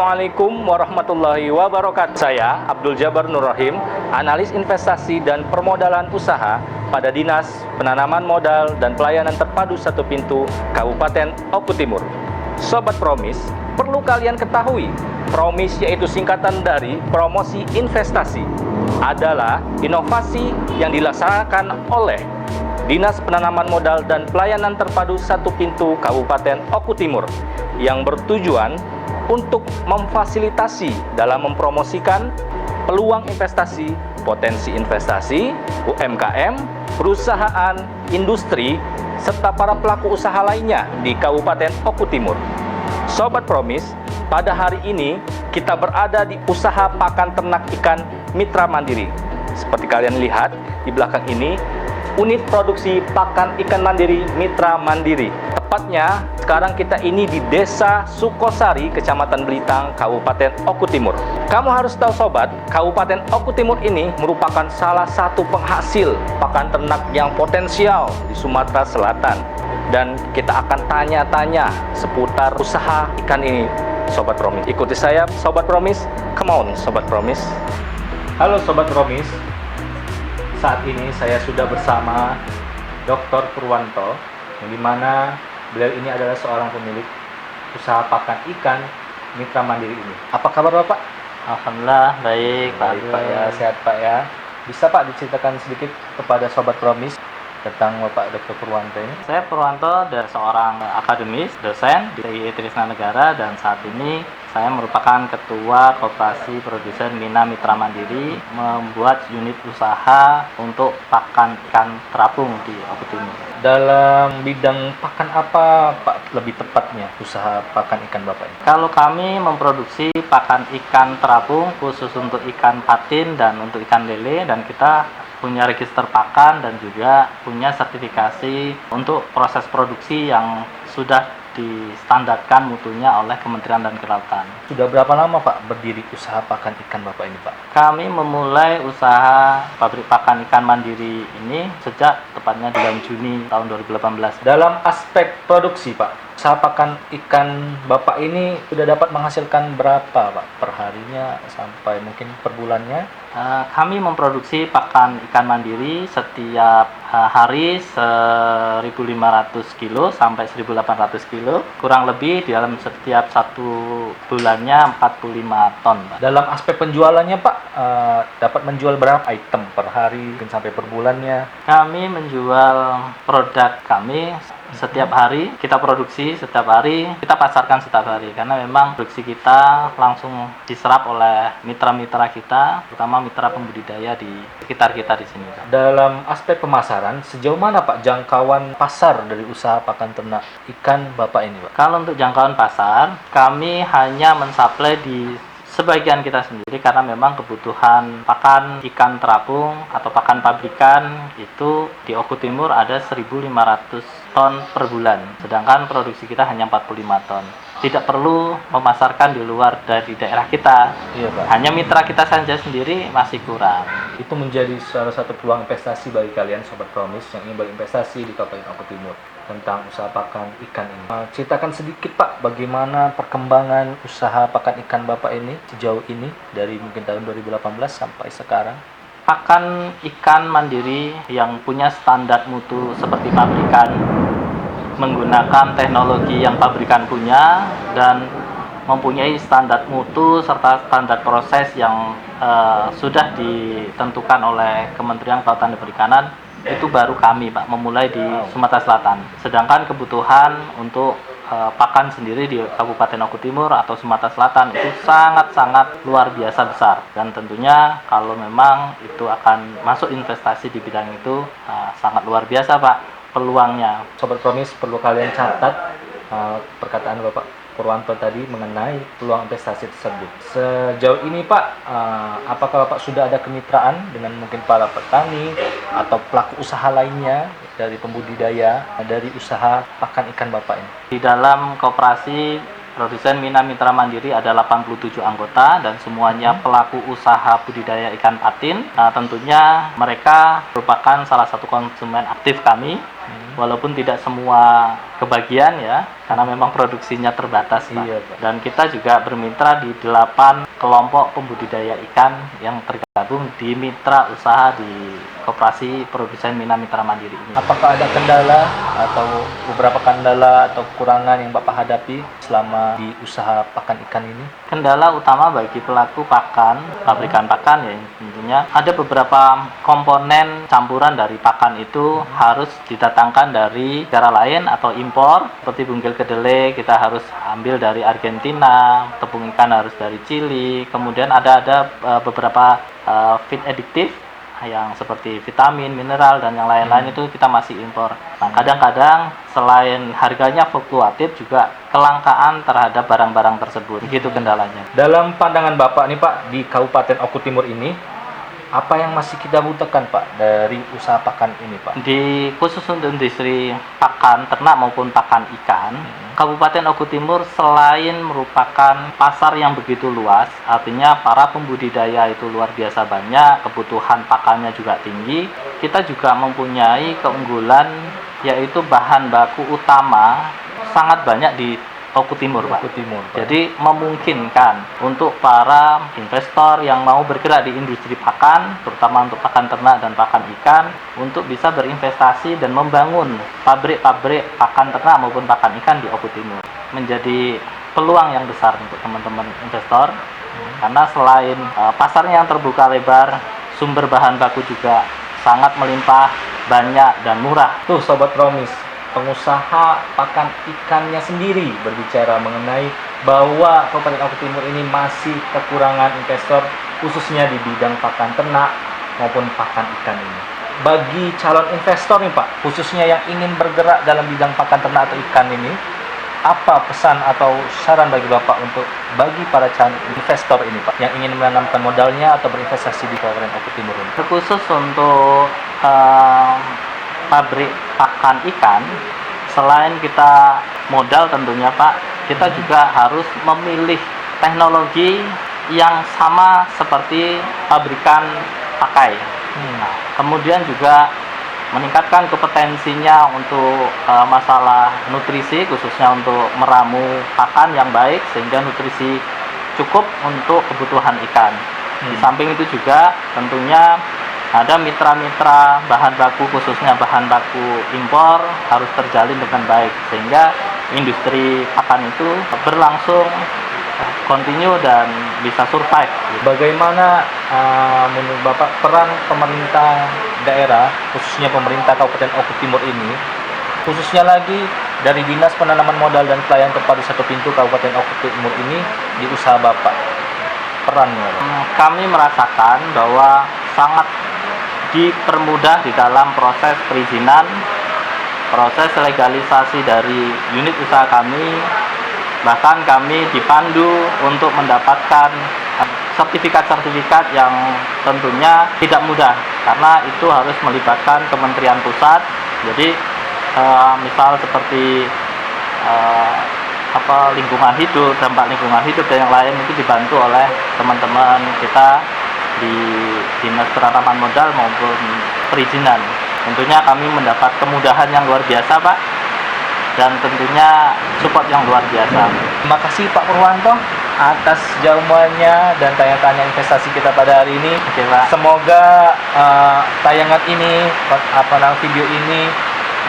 Assalamualaikum warahmatullahi wabarakatuh. Saya Abdul Jabar Nur Rahim, analis investasi dan permodalan usaha pada Dinas Penanaman Modal dan Pelayanan Terpadu Satu Pintu Kabupaten Oku Timur. Sobat Promis, perlu kalian ketahui, Promis yaitu singkatan dari promosi investasi, adalah inovasi yang dilaksanakan oleh Dinas Penanaman Modal dan Pelayanan Terpadu Satu Pintu Kabupaten Oku Timur yang bertujuan untuk memfasilitasi dalam mempromosikan peluang investasi, potensi investasi, UMKM, perusahaan, industri, serta para pelaku usaha lainnya di Kabupaten Oku Timur. Sobat Promis, pada hari ini kita berada di usaha pakan ternak ikan Mitra Mandiri. Seperti kalian lihat di belakang ini, unit produksi pakan ikan mandiri Mitra Mandiri. Tepatnya sekarang kita ini di Desa Sukosari, Kecamatan Belitang, Kabupaten Oku Timur. Kamu harus tahu sobat, Kabupaten Oku Timur ini merupakan salah satu penghasil pakan ternak yang potensial di Sumatera Selatan. Dan kita akan tanya-tanya seputar usaha ikan ini, Sobat Promis. Ikuti saya, Sobat Promis. Come on, Sobat Promis. Halo Sobat Promis. Saat ini saya sudah bersama Dr. Purwanto, yang dimana beliau ini adalah seorang pemilik usaha pakan ikan Mitra Mandiri ini. Apa kabar Bapak? Alhamdulillah, baik Pak. Baik Pak ya, sehat Pak ya. Bisa Pak diceritakan sedikit kepada Sobat Promis tentang Bapak Dr. Purwanto ini? Saya Purwanto, dari seorang akademis, dosen di TII Trisna Negara, dan saat ini saya merupakan Ketua Koperasi Produsen Mina Mitra Mandiri, membuat unit usaha untuk pakan ikan terapung di Oku Timur. Dalam bidang pakan apa Pak lebih tepatnya usaha pakan ikan Bapak ini? Kalau kami memproduksi pakan ikan terapung khusus untuk ikan patin dan untuk ikan lele, dan kita punya register pakan dan juga punya sertifikasi untuk proses produksi yang sudah distandarkan mutunya oleh Kementerian dan Kelautan. Sudah berapa lama Pak berdiri usaha pakan ikan Bapak ini Pak? Kami memulai usaha pabrik pakan ikan mandiri ini sejak tepatnya bulan Juni tahun 2018. Dalam aspek produksi Pak, usaha pakan ikan Bapak ini sudah dapat menghasilkan berapa Pak per harinya sampai mungkin per bulannya? Kami memproduksi pakan ikan mandiri setiap hari 1.500 kilo sampai 1.800 kilo, kurang lebih di dalam setiap satu bulannya 45 ton Pak. Dalam aspek penjualannya Pak, dapat menjual berapa item per hari mungkin sampai per bulannya? Kami menjual produk kami setiap hari, kita produksi setiap hari, kita pasarkan setiap hari, karena memang produksi kita langsung diserap oleh mitra-mitra kita, terutama mitra pembudidaya di sekitar kita di sini Pak. Dalam aspek pemasaran, sejauh mana Pak jangkauan pasar dari usaha pakan ternak ikan Bapak ini Pak? Kalau untuk jangkauan pasar, kami hanya mensuplai di sebagian kita sendiri, karena memang kebutuhan pakan ikan terapung atau pakan pabrikan itu di Oku Timur ada 1.500 ton per bulan, sedangkan produksi kita hanya 45 ton. Tidak perlu memasarkan di luar dari daerah kita. Iya Pak. Hanya mitra kita saja sendiri masih kurang. Itu menjadi salah satu peluang investasi bagi kalian Sobat Promis yang ingin berinvestasi di Kabupaten Oku Timur tentang usaha pakan ikan ini. Ceritakan sedikit Pak, bagaimana perkembangan usaha pakan ikan Bapak ini sejauh ini dari mungkin tahun 2018 sampai sekarang? Pakan ikan mandiri yang punya standar mutu seperti pabrikan, menggunakan teknologi yang pabrikan punya dan mempunyai standar mutu serta standar proses yang sudah ditentukan oleh Kementerian Kelautan dan Perikanan, itu baru kami Pak memulai di Sumatera Selatan. Sedangkan kebutuhan untuk pakan sendiri di Kabupaten Oku Timur atau Sumatera Selatan itu sangat-sangat luar biasa besar, dan tentunya kalau memang itu akan masuk investasi di bidang itu sangat luar biasa Pak peluangnya. Sobat Promis, perlu kalian catat perkataan Bapak Purwanto tadi mengenai peluang investasi tersebut. Sejauh ini Pak, apakah Bapak sudah ada kemitraan dengan mungkin para petani atau pelaku usaha lainnya dari pembudidaya dari usaha pakan ikan Bapak ini? Di dalam koperasi produsen Mina Mitra Mandiri ada 87 anggota dan semuanya pelaku usaha budidaya ikan patin. Nah, tentunya mereka merupakan salah satu konsumen aktif kami walaupun tidak semua kebagian ya, karena memang produksinya terbatas, Pak. Iya, Pak. Dan kita juga bermitra di 8 kelompok pembudidaya ikan yang tergabung di mitra usaha di Koperasi Produsen Mina Mitra Mandiri ini. Apakah ada kendala atau beberapa kendala atau kekurangan yang Bapak hadapi selama di usaha pakan ikan ini? Kendala utama bagi pelaku pakan, pabrikan pakan ya tentunya ada beberapa komponen campuran dari pakan itu harus didatangkan dari negara lain atau impor, seperti bungkil kedelai kita harus ambil dari Argentina, tepung ikan harus dari Chili, kemudian ada beberapa feed additive yang seperti vitamin, mineral, dan yang lain-lain itu kita masih impor. Nah, kadang-kadang selain harganya fluktuatif juga kelangkaan terhadap barang-barang tersebut. Begitu kendalanya. Dalam pandangan Bapak nih Pak, di Kabupaten Oku Timur ini, apa yang masih kita butuhkan Pak dari usaha pakan ini Pak? Di khusus untuk industri pakan ternak maupun pakan ikan, Kabupaten Oku Timur selain merupakan pasar yang begitu luas, artinya para pembudidaya itu luar biasa banyak, kebutuhan pakannya juga tinggi, kita juga mempunyai keunggulan yaitu bahan baku utama sangat banyak di Oku Timur, Pak. Oku Timur, Pak. Jadi memungkinkan untuk para investor yang mau bergerak di industri pakan, terutama untuk pakan ternak dan pakan ikan, untuk bisa berinvestasi dan membangun pabrik-pabrik pakan ternak maupun pakan ikan di Oku Timur. Menjadi peluang yang besar untuk teman-teman investor, karena selain pasarnya yang terbuka lebar, sumber bahan baku juga sangat melimpah, banyak dan murah. Tuh Sobat Promis, pengusaha pakan ikannya sendiri berbicara mengenai bahwa Kabupaten Oku Timur ini masih kekurangan investor khususnya di bidang pakan ternak maupun pakan ikan ini. Bagi calon investor nih Pak, khususnya yang ingin bergerak dalam bidang pakan ternak atau ikan ini, apa pesan atau saran bagi Bapak untuk bagi para calon investor ini Pak yang ingin menanamkan modalnya atau berinvestasi di Kabupaten Oku Timur ini? Terkhusus untuk pabrik pakan ikan, selain kita modal tentunya Pak, kita juga harus memilih teknologi yang sama seperti pabrikan pakai. Nah, kemudian juga meningkatkan kompetensinya untuk masalah nutrisi, khususnya untuk meramu pakan yang baik sehingga nutrisi cukup untuk kebutuhan ikan. Di samping itu juga tentunya ada mitra-mitra bahan baku, khususnya bahan baku impor harus terjalin dengan baik sehingga industri pakan itu berlangsung continue dan bisa survive. Bagaimana menurut Bapak peran pemerintah daerah, khususnya pemerintah Kabupaten Oku Timur ini, khususnya lagi dari Dinas Penanaman Modal dan Pelayanan Terpadu Satu Pintu Kabupaten Oku Timur ini di usaha Bapak? Perannya? Kami merasakan bahwa sangat dipermudah di dalam proses perizinan, proses legalisasi dari unit usaha kami, bahkan kami dipandu untuk mendapatkan sertifikat-sertifikat yang tentunya tidak mudah karena itu harus melibatkan Kementerian Pusat. Jadi misal seperti lingkungan hidup, dampak lingkungan hidup dan yang lain itu dibantu oleh teman-teman kita di Dinas Penanaman Modal maupun perizinan. Tentunya kami mendapat kemudahan yang luar biasa Pak, dan tentunya support yang luar biasa. Terima kasih Pak Purwanto atas jawabannya dan tanya-tanya investasi kita pada hari ini. Oke, Pak. Semoga tayangan ini, video ini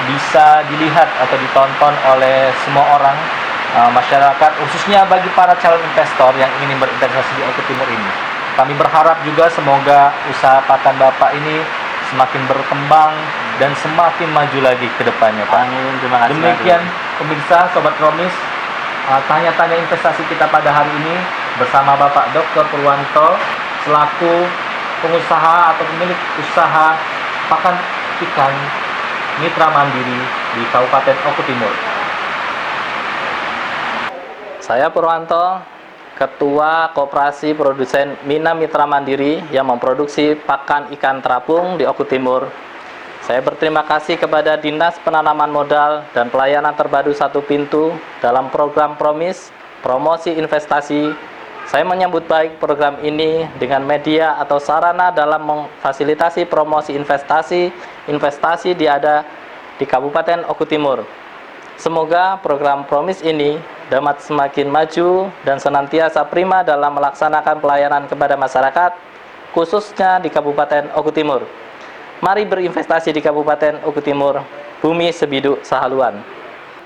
bisa dilihat atau ditonton oleh semua orang, masyarakat, khususnya bagi para calon investor yang ingin berinvestasi di Oku Timur ini. Kami berharap juga semoga usaha pakan Bapak ini semakin berkembang dan semakin maju lagi ke depannya Pak. Amin. Terima kasih. Demikian pemirsa Sobat Promis, tanya-tanya investasi kita pada hari ini bersama Bapak Dr. Purwanto selaku pengusaha atau pemilik usaha pakan ikan Mitra Mandiri di Kabupaten Oku Timur. Saya Purwanto, Ketua Koperasi Produsen Mina Mitra Mandiri yang memproduksi pakan ikan terapung di Oku Timur. Saya berterima kasih kepada Dinas Penanaman Modal dan Pelayanan Terpadu Satu Pintu dalam program Promis, promosi investasi. Saya menyambut baik program ini dengan media atau sarana dalam memfasilitasi promosi investasi di Kabupaten Oku Timur. Semoga program Promise ini dapat semakin maju dan senantiasa prima dalam melaksanakan pelayanan kepada masyarakat, khususnya di Kabupaten Oku Timur. Mari berinvestasi di Kabupaten Oku Timur, bumi sebiduk Sahaluan.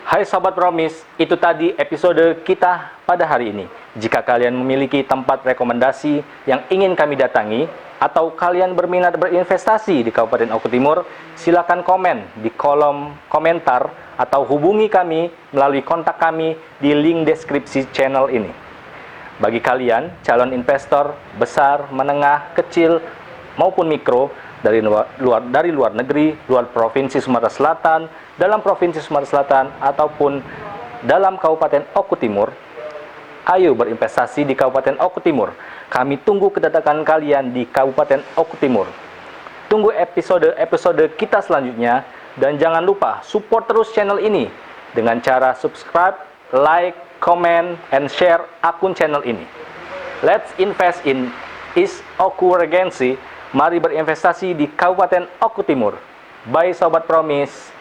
Hai Sobat Promise, itu tadi episode kita pada hari ini. Jika kalian memiliki tempat rekomendasi yang ingin kami datangi, atau kalian berminat berinvestasi di Kabupaten Oku Timur, silakan komen di kolom komentar atau hubungi kami melalui kontak kami di link deskripsi channel ini. Bagi kalian, calon investor besar, menengah, kecil, maupun mikro, dari luar negeri, luar Provinsi Sumatera Selatan, dalam Provinsi Sumatera Selatan, ataupun dalam Kabupaten Oku Timur, ayo berinvestasi di Kabupaten Oku Timur. Kami tunggu kedatangan kalian di Kabupaten Oku Timur. Tunggu episode kita selanjutnya, dan jangan lupa support terus channel ini dengan cara subscribe, like, comment, and share akun channel ini. Let's invest in East Oku Regency. Mari berinvestasi di Kabupaten Oku Timur. Bye Sobat Promise.